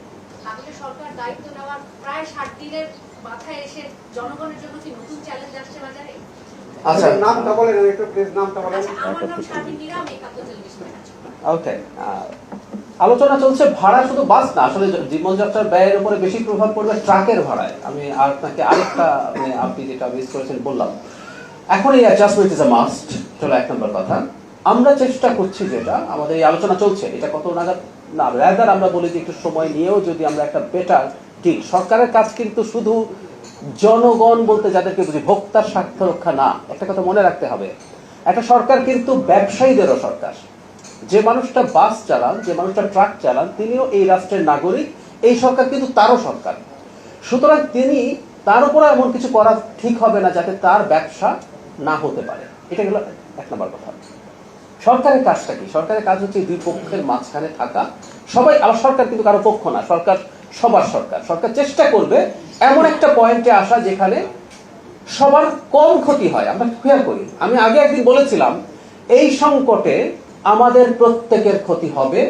তাহলে সরকার দায়িত্ব নেওয়ার প্রায় 60 দিনের মাথায় এসে জনগণের জন্য কি নতুন চ্যালেঞ্জ আসছে বাজারে? আচ্ছা, নামটা বলেন একটু প্লিজ, নামটা বলেন। আমার নাম শারমিন মীরা, আমি 71 ওকে, আলোচনা চলছে ভাড়া শুধু বাস না, আসলে জীবনযাত্রার ব্যয়ের উপরে বেশি প্রভাব পড়বে ট্রাকের ভাড়ায়। আমি আপনাকে আরেকটা, আপনি যেটা মিস করেছেন বললাম, এখন এই অ্যাডজাস্টমেন্ট ইজ এ মাস্ট, চলো 1 নম্বর কথা। আমরা চেষ্টা করছি, যেটা আমাদের এই আলোচনা চলছে, এটা কত নাগাদ না, রাদার আমরা বলি যে একটু সময় নিয়েও যদি আমরা একটা বেটার ঠিক, সরকারের কাজ কিন্তু শুধু জনগণ বলতে যাদেরকে বুঝি, ভোক্তার স্বার্থ রক্ষা না। একটা কথা মনে রাখতে হবে, একটা সরকার কিন্তু ব্যবসায়ীদেরও সরকার। যে মানুষটা বাস চালান, যে মানুষটা ট্রাক চালান, তিনিও এই রাষ্ট্রের নাগরিক, এই সরকার কিন্তু তারও সরকার। সুতরাং তিনি, তার উপরে এমন কিছু করা ঠিক হবে না যাতে তার ব্যবসা না হতে পারে। এটা হলো 1 নম্বর কথা। সরকারের কাজটা কি? সরকারের কাজ হচ্ছে দুই পক্ষের মাঝখানে থাকা। সবাই, আবার সরকার কিন্তু কারো পক্ষ না, সরকার সবার সরকার। সরকার চেষ্টা করবে এমন একটা পয়েন্টে আসা যেখানে সবার কম ক্ষতি হয়। আমরা খেয়াল করি, আমি আগে একদিন বলেছিলাম এই সংকটে আমাদের প্রত্যেকের ক্ষতি হবে,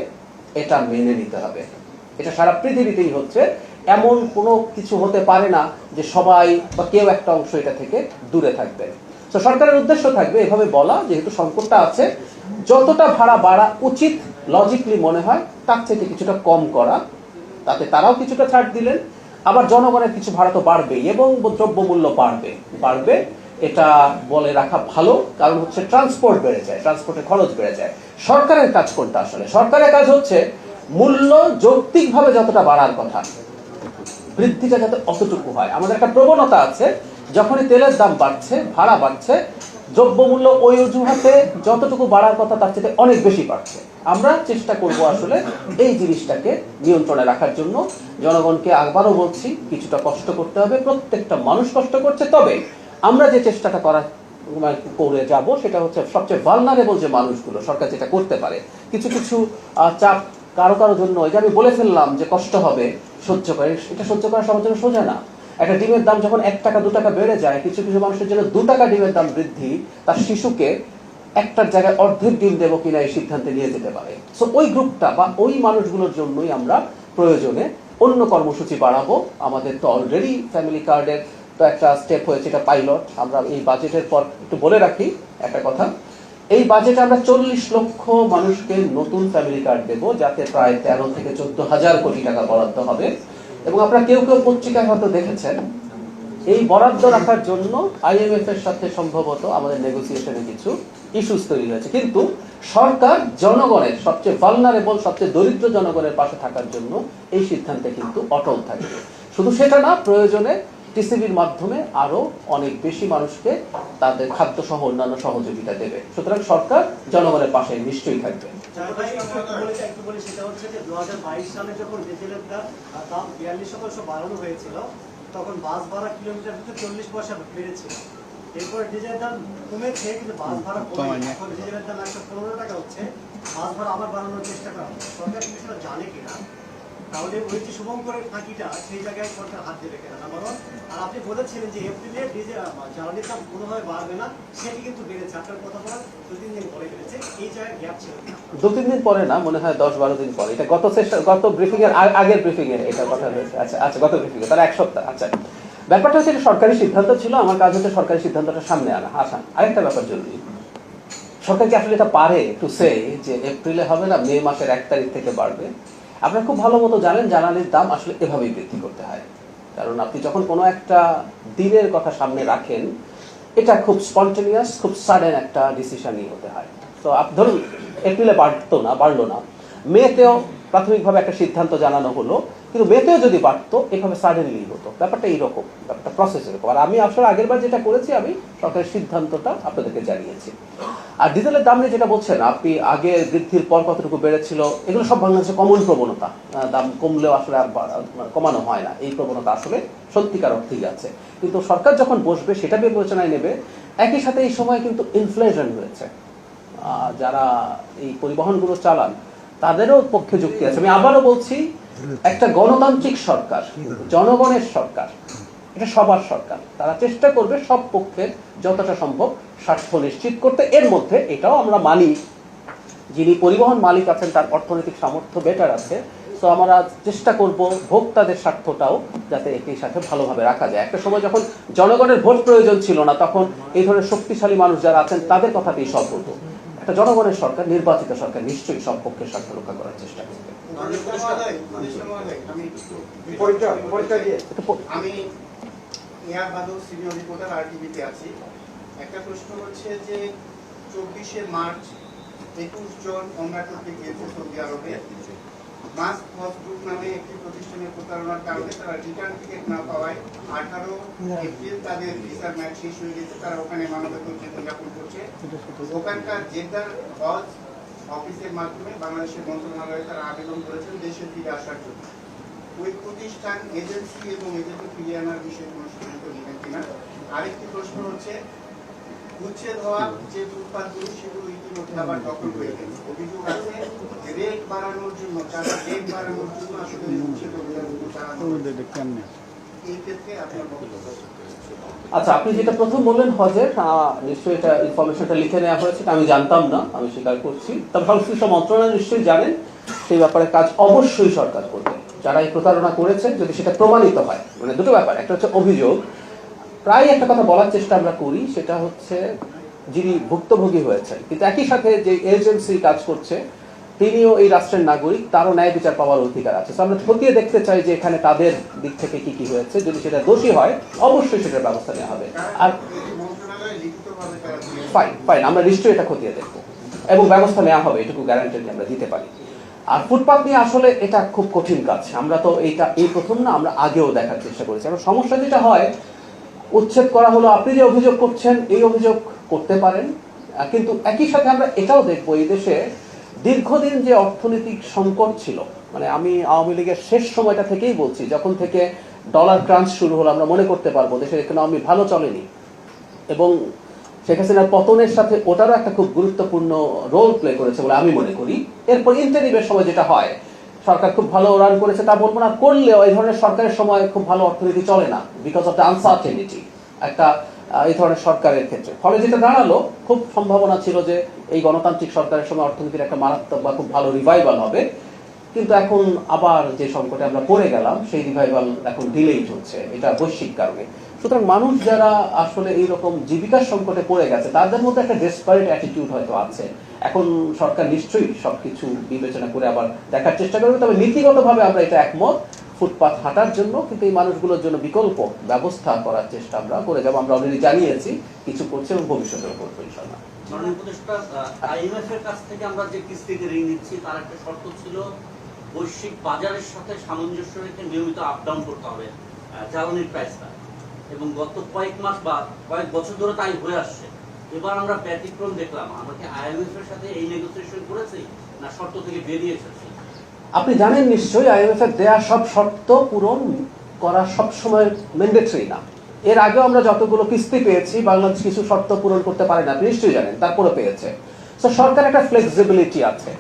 এটা মেনে নিতে হবে। এটা সারা পৃথিবীতেই হচ্ছে, এমন কোনো কিছু হতে পারে না যে সবাই বা কেউ একটা অংশ এটা থেকে দূরে থাকবে। তো সরকারের উদ্দেশ্য থাকবে এভাবে বলা, যেহেতু সংকটটা আছে, যতটা ভাড়া বাড়া উচিত লজিকলি মনে হয় তার থেকে কিছুটা কম করা, তাতে তারাও কিছুটা ছাড় দিলেন। আবার জনগণের কিছু ভাড়া তো বাড়বেই, এবং দ্রব্যমূল্য বাড়বে, এটা বলে রাখা ভালো। কারণ হচ্ছে ট্রান্সপোর্ট বেড়ে যায়, ট্রান্সপোর্টের খরচ বেড়ে যায়। সরকারের কাজ কোনটা? আসলে সরকারের কাজ হচ্ছে মূল্য যৌক্তিকভাবে যতটা বাড়ার কথা, বৃদ্ধিটা যাতে অতটুকু হয়। আমাদের একটা প্রবণতা আছে, যখনই তেলের দাম বাড়ছে, ভাড়া বাড়ছে, দ্রব্যমূল্য ওই অজুহাতে যতটুকু বাড়ার কথা তার চেয়ে অনেক বেশি বাড়ছে। আমরা চেষ্টা করব আসলে এই জিনিসটাকে নিয়ন্ত্রণে রাখার জন্য। জনগণকে আবারও বলছি, কিছুটা কষ্ট করতে হবে, প্রত্যেকটা মানুষ কষ্ট করছে। তবে আমরা যে চেষ্টাটা করে যাব সেটা হচ্ছে সবচেয়ে ভালনারেবল যে মানুষগুলো, সরকার যেটা করতে পারে, কিছু কিছু চাপ কারো কারো জন্য, এই যে আমি বলে ফেললাম যে কষ্ট হবে, সহ্য করে, এটা সহ্য করা সবার জন্য সোজা না। একটা ডিমের দাম যখন 1 টাকা 2 টাকা বেড়ে যায়, কিছু কিছু মানুষের জন্য 2 টাকা ডিমের দাম বৃদ্ধি তার শিশুকে একটার জায়গায় অর্ধেক ডিম দেবো কিনা এই সিদ্ধান্তে নিয়ে যেতে পারে। সো ওই গ্রুপটা বা ওই মানুষগুলোর জন্যই আমরা প্রয়োজনে অন্য কর্মসূচি বাড়াবো। আমাদের তো অলরেডি ফ্যামিলি কার্ডের তো একটা স্টেপ হয়েছে, এটা পাইলট। আমরা এই বাজেটের পর একটু বলে রাখি একটা কথা, এই বাজেটে আমরা 40 লক্ষ মানুষকে নতুন ফ্যামিলি কার্ড দেবো, যাতে প্রায় 13 থেকে 14,000 কোটি টাকা বরাদ্দ হবে। এবং আপনারা কেউ কেউ পত্রিকায় হয়তো দেখেছেন, এই বরাদ্দ রাখার জন্য IMF এর সাথে সম্ভবত আমাদের নেগোসিয়েশনে কিছু ইস্যুস তৈরি হয়েছে, কিন্তু সরকার জনগণের, সবচেয়ে ভালনারেবল, সবচেয়ে দরিদ্র জনগণের পাশে থাকার জন্য এই সিদ্ধান্তে কিন্তু অটল থাকবে। শুধু সেটা না, প্রয়োজনে টিসিবির মাধ্যমে আরো অনেক বেশি মানুষকে তাদের খাদ্য সহ অন্যান্য সহযোগিতা দেবে। সুতরাং সরকার জনগণের পাশে নিশ্চয়ই থাকবে। সেটা হচ্ছে যে 2022 সালে যখন ডিজেলের দাম 42% বাড়ানো হয়েছিল, তখন বাস ভাড়া কিলোমিটার প্রতি 40 পয়সা বেড়েছিল। এরপর ডিজেলের দাম কমেছে, কিন্তু বাস ভাড়া কমেনি। এখন ডিজেলের দাম 115 টাকা হচ্ছে, বাস ভাড়া আবার বাড়ানোর চেষ্টা করা হচ্ছে। সরকার কি সেটা জানে কিনা? তাহলে ওই যে শুভঙ্করের ফাঁকিটা সেই জায়গায় সরকার হাত দেবে কেন নাম্বার ওয়ান। আর আপনি বলেছিলেন যে এপ্রিলে জ্বালানির দাম কোনোভাবে বাড়বে না, সেটি কিন্তু বেড়েছে। আপনার কথা বলার 2-3 দিন পরে বেড়েছে, এই জায়গায় গ্যাপ ছিল। 2-3 দিন পরে না, মনে হয় 10-12 দিন পরে। এটা গত ব্রিফিং এর আগের ব্রিফিং এর এটা কথা হয়েছে। আচ্ছা গত ব্রিফিং এ, তাহলে 1 সপ্তাহ। আচ্ছা, ব্যাপারটা হচ্ছে এটা সরকারি সিদ্ধান্ত ছিল, আমার কাজ হচ্ছে সরকারি সিদ্ধান্তটা সামনে আনা। আচ্ছা, আরেকটা ব্যাপার জরুরি, সরকার কি আসলে এটা পারে টু সে যে এপ্রিলে হবে না, মে মাসের 1 তারিখ থেকে বাড়বে? আপনারা খুব ভালো মতো জানেন জ্বালানির দাম আসলে এভাবেই বৃদ্ধি করতে হয়, কারণ আপনি যখন কোনো একটা দিনের কথা সামনে রাখেন, এটা খুব স্পন্টেনিয়াস, খুব সাডেন একটা ডিসিশনই হতে হয়। তো ধরুন এপ্রিলে বাড়লো না, মেতেও প্রাথমিকভাবে একটা সিদ্ধান্ত জানানো হলো, কিন্তু মেতেও যদি বাড়তো এভাবে সাডেনলি হতো। ব্যাপারটা এইরকম, ব্যাপারটা প্রসেস এরকম। আর আমি আসলে আগের বার যেটা করেছি, আমি সরকারের সিদ্ধান্তটা আপনাদেরকে জানিয়েছি। আর ডিজেলের দাম নিয়ে যেটা বলছেন আপনি, আগে বৃদ্ধির পর কতটুকু বেড়েছিল, এগুলো সব বাংলাদেশে কমন প্রবণতা। দাম কমলেও আসলে কমানো হয় না, এই প্রবণতা আসলে সত্যিকার অর্থেই আছে। কিন্তু সরকার যখন বসবে সেটা বিবেচনায় নেবে। একই সাথে এই সময় কিন্তু ইনফ্লেশন হয়েছে, যারা এই পরিবহনগুলো চালান তাদেরও পক্ষে যুক্তি আছে। আমি আবারও বলছি, একটা গণতান্ত্রিক সরকার, জনগণের সরকার, এটা সবার সরকার, তারা চেষ্টা করবে সব পক্ষের যতটা সম্ভব স্বার্থ নিশ্চিত করতে। এর মধ্যে এটাও আমরা মানি, যিনি পরিবহন মালিক আছেন তার অর্থনৈতিক সামর্থ্য বেটার আছে, তো আমরা চেষ্টা করব ভোক্তাদের স্বার্থটাও যাতে একই সাথে ভালোভাবে রাখা যায়। একটা সময় যখন জনগণের ভোট প্রয়োজন ছিল না, তখন এই ধরনের শক্তিশালী মানুষ যারা আছেন তাদের কথাতেই সব হতো। একটা জনগণের সরকার, নির্বাচিত সরকার নিশ্চয়ই সব পক্ষের স্বার্থ রক্ষা করার চেষ্টা করবে। আমি ইয়ার বাদল সিনিয়র রিপোর্টার আরটিভিতে আছি। একটা প্রশ্ন হচ্ছে যে 24শে মার্চ 21 জন ওমরা করতে গিয়েছে সৌদি আরবে। মাস্ক হজ গ্রুপ নামে একটি প্রতিষ্ঠানের প্রতারণার কারণে তারা রিটার্ন টিকিট না পাওয়ায় 18 এপ্রিল তাদের ভিসার ম্যাচ শেষ হয়ে গেছে। তারা ওখানে মানবতার জীবনযাপন করছে। ওখানকার জেদ্দার হজ অফিসের মাধ্যমে বাংলাদেশের মন্ত্রণালয়ে তারা আবেদন করেছেন দেশে ফিরে আসার জন্য। ওই প্রতিষ্ঠান, এজেন্সি এবং এজেন্সি ফিরিয়ে আনার বিষয়ে কোনো সিদ্ধান্ত নেবেন কিনা? আরেকটি প্রশ্ন হচ্ছে, উচ্ছেদ হওয়া যে ফুটপাতগুলো সেগুলো ইতিমধ্যে আবার দখল হয়ে গেছে। অভিযোগ আছে রেট বাড়ানোর জন্য, তারা রেট বাড়ানোর জন্য আসলে উচ্ছেদ অভিযানগুলো চালানো হচ্ছে। এই ক্ষেত্রে আপনার বক্তব্য? আচ্ছা, আপনি যেটা প্রথম বললেন হজের, নিশ্চয়ই এটা ইনফরমেশনটা লিখে নেওয়া হয়েছে, আমি জানতাম না, আমি স্বীকার করছি। তবে সংশ্লিষ্ট মন্ত্রণালয় নিশ্চয়ই জানেন, সেই ব্যাপারে কাজ অবশ্যই সরকার করবে। যারা এই প্রতারণা করেছেন যদি সেটা প্রমাণিত হয়, মানে দুটো ব্যাপার, একটা হচ্ছে অভিযোগ, প্রায় একটা কথা বলার চেষ্টা আমরা করি, সেটা হচ্ছে যিনি ভুক্তভোগী হয়েছেন কিন্তু একই সাথে যে এজেন্সি কাজ করছে তিনিও এই রাষ্ট্রের নাগরিক, তারও ন্যায় বিচার পাওয়ার অধিকার আছে। আমরা খতিয়ে দেখতে চাই যে এখানে তাদের দিক থেকে কি কি হয়েছে, যদি সেটা দোষী হয় অবশ্যই সেটার ব্যবস্থা নেওয়া হবে। আর ফাইন, আমরা নিশ্চয়ই এটা খতিয়ে দেখবো এবং ব্যবস্থা নেওয়া হবে, এটুকু গ্যারান্টি আমরা দিতে পারি। আর ফুটপাত নিয়ে আসলে এটা খুব কঠিন কাজ, আমরা তো এই প্রথম না, আমরা আগেও দেখার চেষ্টা করেছি। এবং সমস্যা যেটা হয়, উচ্ছেদ করা হলো, আপনি যে অভিযোগ করছেন এই অভিযোগ করতে পারেন, কিন্তু একই সাথে আমরা এটাও দেখবো এই দেশে দীর্ঘদিন যে অর্থনৈতিক সংকট ছিল, মানে আমি আওয়ামী লীগের শেষ সময়টা থেকেই বলছি, যখন থেকে ডলার ক্রাঞ্চ শুরু হলো আমরা মনে করতে পারবো দেশের ইকোনমি ভালো চলেনি, এবং শেখ হাসিনার পতনের সাথে ওটারও একটা খুব গুরুত্বপূর্ণ রোল প্লে করেছে বলে আমি মনে করি। এরপর ইন্টারিমের সময় যেটা হয়, সরকার খুব ভালো রান করেছে তা বলবো না, করলেও এই ধরনের সরকারের সময় খুব ভালো অর্থনীতি চলে না, বিকজ অফ দ্য আনসার্টেনিটি একটা এই ধরনের সরকারের ক্ষেত্রে। ফলে যেটা দাঁড়ালো, খুব সম্ভাবনা ছিল যে এই গণতান্ত্রিক সরকারের সময় অর্থনীতির একটা মারাত্মক বা খুব ভালো রিভাইভাল হবে, কিন্তু এখন আবার যে সংকটে আমরা পড়ে গেলাম সেই রিভাইভাল এখন ডিলেইড হচ্ছে, এটা বৈশ্বিক কারণে। সুতরাং মানুষ যারা আসলে এইরকম জীবিকার সংকটে পড়ে গেছে তাদের মধ্যে একটা ডেসপারেট অ্যাটিটিউড হয়তো আছে। এখন সরকার নিশ্চয়ই সবকিছু বিবেচনা করে আবার দেখার চেষ্টা করবে, তবে নীতিগতভাবে আমরা এটা একমত ফুটপাত হাঁটার জন্য, কিন্তু এই মানুষগুলোর জন্য বিকল্প ব্যবস্থা করার চেষ্টা আমরা করে যাবো। আমরা অলরেডি জানিয়েছি কিছু করছে এবং ভবিষ্যতেও করবো ইনশাআল্লাহ। মাননীয় উপদেষ্টা, আইএমএফ এর কাছ থেকে আমরা যে কিস্তিতে ঋণ নিচ্ছি তার একটা শর্ত ছিল বৈশ্বিক বাজারের সাথে সামঞ্জস্য রেখে নিয়মিত আপ ডাউন করতে হবে জ্বালানির প্রাইসটা, এবং গত কয়েক মাস বা কয়েক বছর ধরে তাই হয়ে আসছে। এবার আমরা ব্যতিক্রম দেখলাম, আমরা কি আইএমএফ এর সাথে এই নেগোসিয়েশন করেছি না শর্ত থেকে বেরিয়ে এসেছি? আপনি জানেন নিশ্চয়ই আইএমএফ এর দেয়া সব শর্ত পূরণ করা সবসময় ম্যান্ডেটরি না। এর আগেও আমরা যতগুলো কিস্তি পেয়েছি বাংলাদেশ কিছু শর্ত পূরণ করতে পারে না, আপনি নিশ্চয়ই জানেন, তারপরে পেয়েছে। তো সরকার একটা ফ্লেক্সিবিলিটি আছে,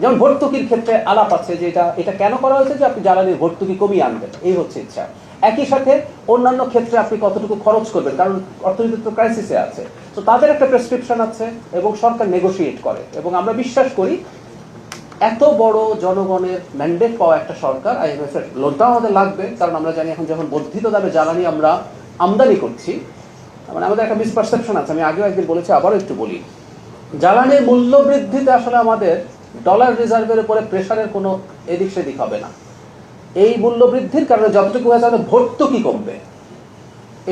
যেমন ভর্তুকির ক্ষেত্রে আলাপ আছে যে এটা কেন করা হয়েছে যে আপনি জ্বালানির ভর্তুকি কমিয়ে আনবেন, এই হচ্ছে ইচ্ছা। একই সাথে অন্যান্য ক্ষেত্রে আপনি কতটুকু খরচ করবেন, কারণ অর্থনীতি তো ক্রাইসিসে আছে, তো তাদের একটা প্রেসক্রিপশন আছে এবং সরকার নেগোশিয়েট করে। এবং আমরা বিশ্বাস করি এত বড় জনগণের ম্যান্ডেট পাওয়া একটা সরকার, IMF এর লোনটা আমাদের লাগবে, কারণ আমরা জানি এখন যখন বর্ধিত দামে জ্বালানি আমরা আমদানি করছি, মানে আমাদের একটা মিসপারসেপশন আছে, আমি আগেও একদিন বলেছি, আবারও একটু বলি, জ্বালানির মূল্য বৃদ্ধিতে আসলে আমাদের ডলার রিজার্ভের উপরে প্রেশারের কোনো এদিক সেদিক হবে না। এই মূল্য বৃদ্ধির কারণে যতটুকু হয়েছে আমাদের ভর্তুকি কমবে,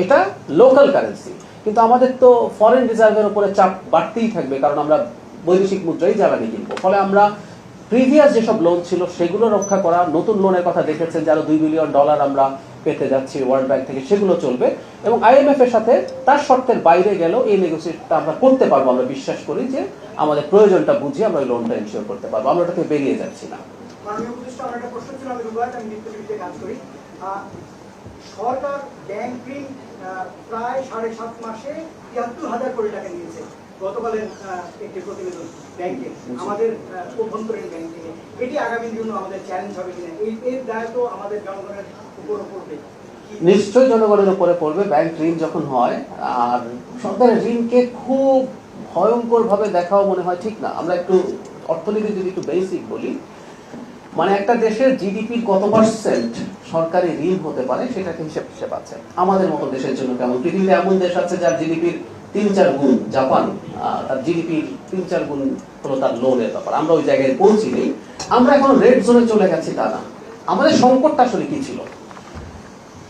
এটা লোকাল কারেন্সি, কিন্তু আমাদের তো ফরেন রিজার্ভের উপরে চাপ বাড়তেই থাকবে, কারণ আমরা বৈদেশিক মুদ্রাই জ্বালানি কিনবো। ফলে আমরা প্রিভিয়াস যেসব লোন ছিল সেগুলো রক্ষা করা, নতুন লোনের কথা দেখেছেন যে আরো $2 বিলিয়ন আমরা পেতে যাচ্ছি ওয়ার্ল্ড ব্যাংক থেকে, সেগুলো চলবে। এবং IMF এর সাথে তার শর্তের বাইরে গেলেও এই নেগোসিয়েশনটা আমরা করতে পারবো। আমরা বিশ্বাস করি যে আমাদের প্রয়োজনটা বুঝিয়ে আমরা ওই লোনটা এনশিওর করতে পারবো, আমরা ওটা থেকে বেরিয়ে যাচ্ছি না। মাননীয় উপদেষ্টা, আমার একটা প্রশ্ন ছিল, আমি রুবায়ত, আমি নিত্যজীবীতে কাজ করি। সরকার ব্যাংক ঋণ প্রায় 7.5 মাসে 73,000 কোটি টাকা নিয়েছে। গতকালের একটি প্রতিবেদন ব্যাংকে, আমাদের অভ্যন্তরীণ ব্যাংকে, এটি আগামী দিনে আমাদের চ্যালেঞ্জ হবে কিনা, এর দায় তো আমাদের জনগণের উপর পড়বে। নিশ্চয়ই জনগণের উপরে পড়বে ব্যাংক ঋণ যখন হয়। আর সরকারের ঋণকে খুব ভয়ঙ্কর ভাবে দেখাও মনে হয় ঠিক না। আমরা একটু অর্থনীতি যদি একটু বেসিক বলি, মানে একটা দেশের জিডিপির কত পার্সেন্ট সরকারি ঋণ হতে পারে সেটাকে হিসেব আছে। আমাদের মতো দেশের জন্য কেমন, পৃথিবীতে এমন দেশ আছে যার জিডিপির 3-4 গুণ, জাপান তার জিডিপির 3-4 গুণ হলো তার লোনের ব্যাপার, আমরা ওই জায়গায় পৌঁছিনি। আমরা এখন রেড জোনে চলে গেছি তা না। আমাদের সংকটটা আসলে কি ছিল,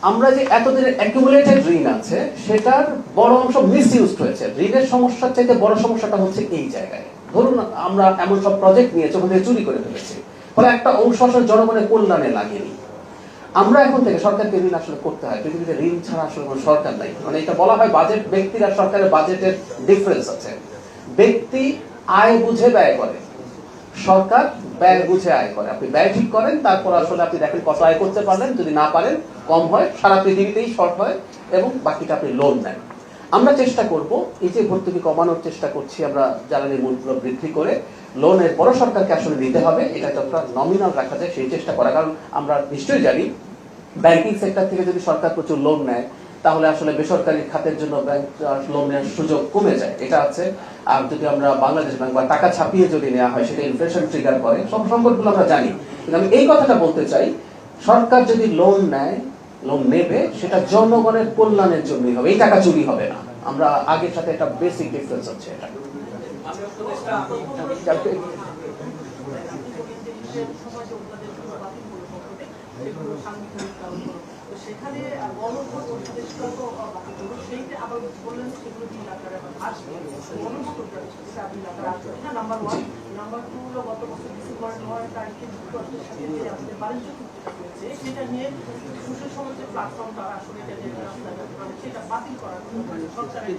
আমরা যে এতদিনের অ্যাকুমুলেটেড ঋণ আছে সেটার বড় অংশ মিসইউজড হয়েছে। ঋণের সমস্যার চাইতে বড় সমস্যাটা হচ্ছে এই জায়গায়। ধরুন আমরা এমন সব প্রজেক্ট নিয়েছি ওখান থেকে চুরি করে ফেলেছি, ফলে একটা অংশ আসলে জনগণের কল্যাণে লাগেনি। আমরা এখন থেকে সরকারকে ঋণ আসলে করতে হয়, পৃথিবীতে ঋণ ছাড়া আসলে কোনো সরকার নাই। মানে এটা বলা হয় বাজেট, ব্যক্তির আর সরকারের বাজেটের ডিফারেন্স আছে। ব্যক্তি আয় বুঝে ব্যয় করে, সরকার ব্যয় বুঝে আয় করে। আপনি ব্যয় ঠিক করেন, তারপর আসলে আপনি দেখেন কত আয় করতে পারলেন, যদি না পারেন কম হয়, সারা পৃথিবীতেই শর্ট হয়, এবং বাকিটা আপনি লোন নেন। আমরা চেষ্টা করব এই যে ভর্তুকি কমানোর চেষ্টা করছি আমরা জ্বালানির মূল্য বৃদ্ধি করে, লোনের বড় সরকারকে আসলে নিতে হবে, এটা যতটা নমিনাল রাখা যায় সেই চেষ্টা করা। কারণ আমরা নিশ্চয়ই জানি ব্যাংকিং সেক্টর থেকে যদি সরকার প্রচুর লোন নেয় তাহলে আসলে বেসরকারি খাতের জন্য ব্যাংক লোন নেওয়ার সুযোগ কমে যায়, এটা আছে। আর যদি আমরা বাংলাদেশ ব্যাংক বা টাকা ছাপিয়ে যদি নেওয়া হয় সেটা ইনফ্লেশন ট্রিগার করে, সব সংকটগুলো আমরা জানি। কিন্তু আমি এই কথাটা বলতে চাই, সরকার যদি লোন নেয়, লোন নেবে সেটা জনগণের কল্যাণের জন্যই হবে, এই টাকা চুরি হবে না। আমরা আগের সাথে একটা বেসিক ডিফারেন্স হচ্ছে এটা। সেখানে গণভোট উপদেষ্টা তো সেইটা আবার বললেন সেগুলো 3 লাখ টাকা আসবে, গণভোট উপদেষ্টা 3 লাখ টাকা আসবে না। নাম্বার 1, নাম্বার 2 হলো গত বছর ডিসেম্বর 9 তারিখে যুক্তরাষ্ট্রের সাথে যে আমাদের বাণিজ্য চুক্তিটা হয়েছে সেটা নিয়ে সুশীল সমাজের প্ল্যাটফর্ম তারা আসলে এটা যে সেটা বাতিল করার সরকারের।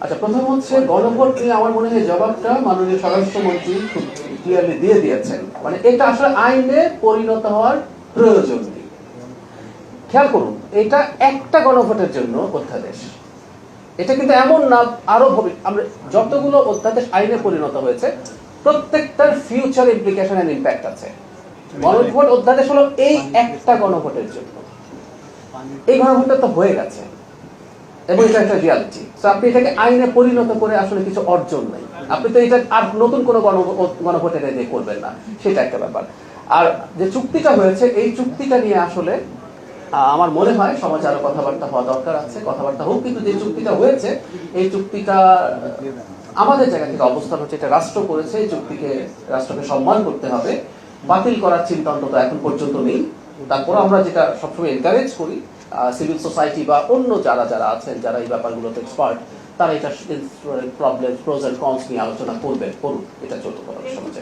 আচ্ছা, প্রথম হচ্ছে গণভোট নিয়ে আমার মনে হয় জবাবটা মাননীয় স্বরাষ্ট্রমন্ত্রী খুব ক্লিয়ারলি দিয়ে দিয়েছেন। মানে এটা আসলে আইনে পরিণত হওয়ার প্রয়োজন নেই। খেয়াল করুন, এটা একটা গণভোটের জন্য অধ্যাদেশ, এটা কিন্তু এমন না আরো আমরা যতগুলো অধ্যাদেশ আইনে পরিণত হয়েছে প্রত্যেকটার ফিউচার ইমপ্লিকেশন এন্ড ইম্প্যাক্ট আছে। গণভোট অধ্যাদেশ হলো এই একটা গণভোটের জন্য, এই গণভোটটা তো হয়ে গেছে এবং এটা একটা রিয়ালিটি। তো আপনি এটাকে আইনে পরিণত করে আসলে কিছু অর্জন নাই, আপনি তো এটা আর নতুন কোনো গণভোটের দিয়ে করবেন না, সেটা একটা ব্যাপার। আর যে চুক্তিটা হয়েছে এই চুক্তিটা নিয়ে আসলে আমার মনে হয় সমাজে আরো কথাবার্তা হওয়া দরকার আছে, কথাবার্তা হোক। কিন্তু যে চুক্তিটা হয়েছে এই চুক্তিটা আমাদের জায়গা থেকে অবস্থান হচ্ছে এটা রাষ্ট্র করেছে, এই চুক্তিকে রাষ্ট্রকে সম্মান করতে হবে। বাতিল করার চিন্তা অন্তত এখন পর্যন্ত নেই। তারপর আমরা যেটা সবসময় এনকারেজ করি, সিভিল সোসাইটি বা অন্য যারা যারা আছেন যারা এই ব্যাপারগুলোতে এক্সপার্ট, তারা এটা প্রবলেম প্রোজ এন্ড কনস নিয়ে আলোচনা করবেন, করুন, এটা চলতে পারে সমাজে।